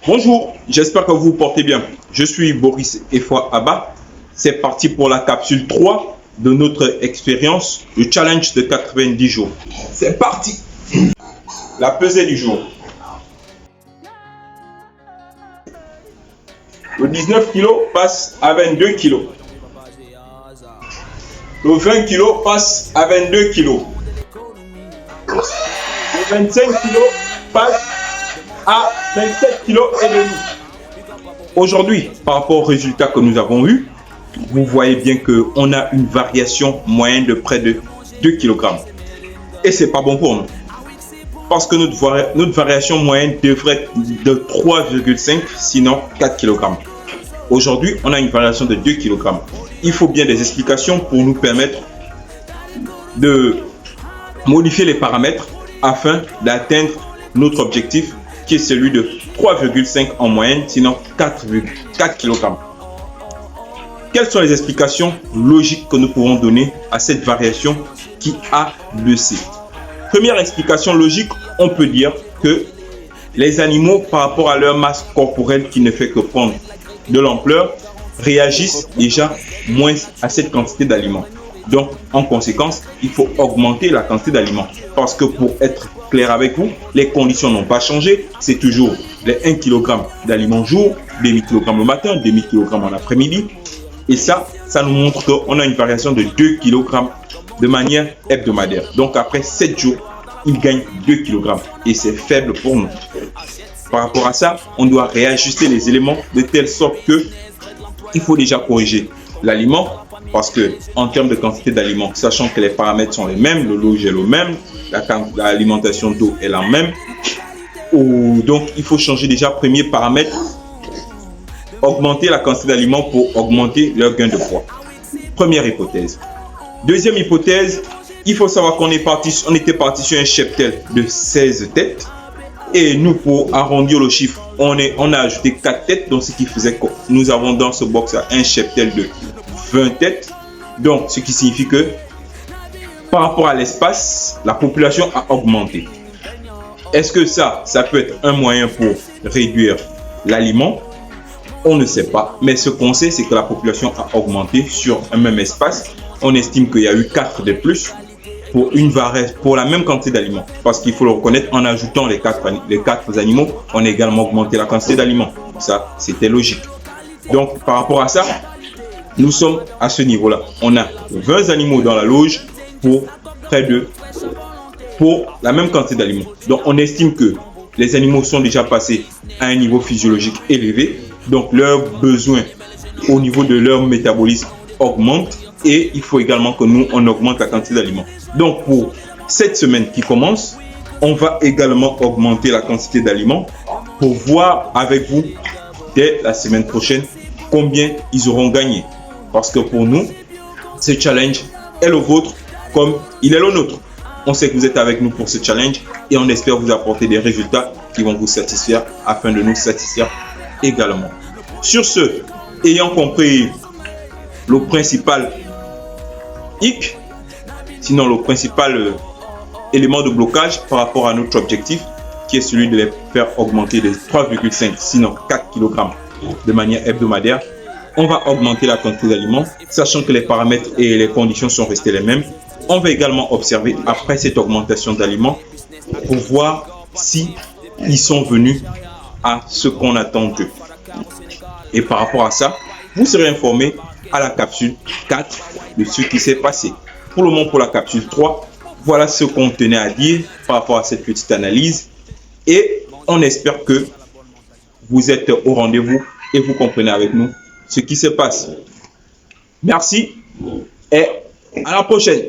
Bonjour, j'espère que vous vous portez bien. Je suis Boris Efwa Abba. C'est parti pour la capsule 3 de notre expérience, le challenge de 90 jours. C'est parti. La pesée du jour. Le 19 kg passe à 22 kg. Le 20 kg passe à 22 kg. Le 25 kg passe à 27 kg et demi. Aujourd'hui, par rapport aux résultats que nous avons eus, vous voyez bien qu'on a une variation moyenne de près de 2 kg. Et c'est pas bon pour nous. Parce que notre variation moyenne devrait être de 3,5, sinon 4 kg. Aujourd'hui, on a une variation de 2 kg. Il faut bien des explications pour nous permettre de modifier les paramètres afin d'atteindre notre objectif qui est celui de 3,5 en moyenne, sinon 4 kg. Quelles sont les explications logiques que nous pouvons donner à cette variation qui a le C? Première explication logique, on peut dire que les animaux, par rapport à leur masse corporelle qui ne fait que prendre de l'ampleur, réagissent déjà moins à cette quantité d'aliments. Donc, en conséquence, il faut augmenter la quantité d'aliments. Parce que pour être clair avec vous, les conditions n'ont pas changé. C'est toujours les 1 kg d'aliments jour, demi-kg le matin, demi-kg en après-midi. Et ça nous montre qu'on a une variation de 2 kg de manière hebdomadaire. Donc, après 7 jours, il gagne 2 kg. Et c'est faible pour nous. Par rapport à ça, on doit réajuster les éléments de telle sorte que il faut déjà corriger l'aliment. Parce que en termes de quantité d'aliments, sachant que les paramètres sont les mêmes, le logis est le même, l'alimentation d'eau est la même. Donc, il faut changer déjà premier paramètre, augmenter la quantité d'aliments pour augmenter leur gain de poids. Première hypothèse. Deuxième hypothèse, il faut savoir qu'on était parti sur un cheptel de 16 têtes. Et nous, pour arrondir le chiffre, on a ajouté 4 têtes. Donc, ce qui faisait que nous avons dans ce box un cheptel de 20 têtes. Donc, ce qui signifie que par rapport à l'espace, la population a augmenté. Est-ce que ça peut être un moyen pour réduire l'aliment? On ne sait pas. Mais ce qu'on sait, c'est que la population a augmenté sur un même espace. On estime qu'il y a eu 4 de plus pour la même quantité d'aliments. Parce qu'il faut le reconnaître, en ajoutant les 4 animaux, on a également augmenté la quantité d'aliments. Ça, c'était logique. Donc, par rapport à ça, nous sommes à ce niveau-là. On a 20 animaux dans la loge pour la même quantité d'aliments. Donc, on estime que les animaux sont déjà passés à un niveau physiologique élevé. Donc, leurs besoins au niveau de leur métabolisme augmentent. Et il faut également que nous, on augmente la quantité d'aliments. Donc, pour cette semaine qui commence, on va également augmenter la quantité d'aliments pour voir avec vous, dès la semaine prochaine, combien ils auront gagné. Parce que pour nous, ce challenge est le vôtre comme il est le nôtre. On sait que vous êtes avec nous pour ce challenge et on espère vous apporter des résultats qui vont vous satisfaire afin de nous satisfaire également. Sur ce, ayant compris le principal hic, sinon le principal élément de blocage par rapport à notre objectif, qui est celui de les faire augmenter de 3,5, sinon 4 kg de manière hebdomadaire, on va augmenter la quantité d'aliments, sachant que les paramètres et les conditions sont restés les mêmes. On va également observer après cette augmentation d'aliments pour voir si ils sont venus à ce qu'on attend d'eux. Et par rapport à ça, vous serez informé à la capsule 4 de ce qui s'est passé. Pour le moment, pour la capsule 3, voilà ce qu'on tenait à dire par rapport à cette petite analyse. Et on espère que vous êtes au rendez-vous et vous comprenez avec nous ce qui se passe. Merci et à la prochaine.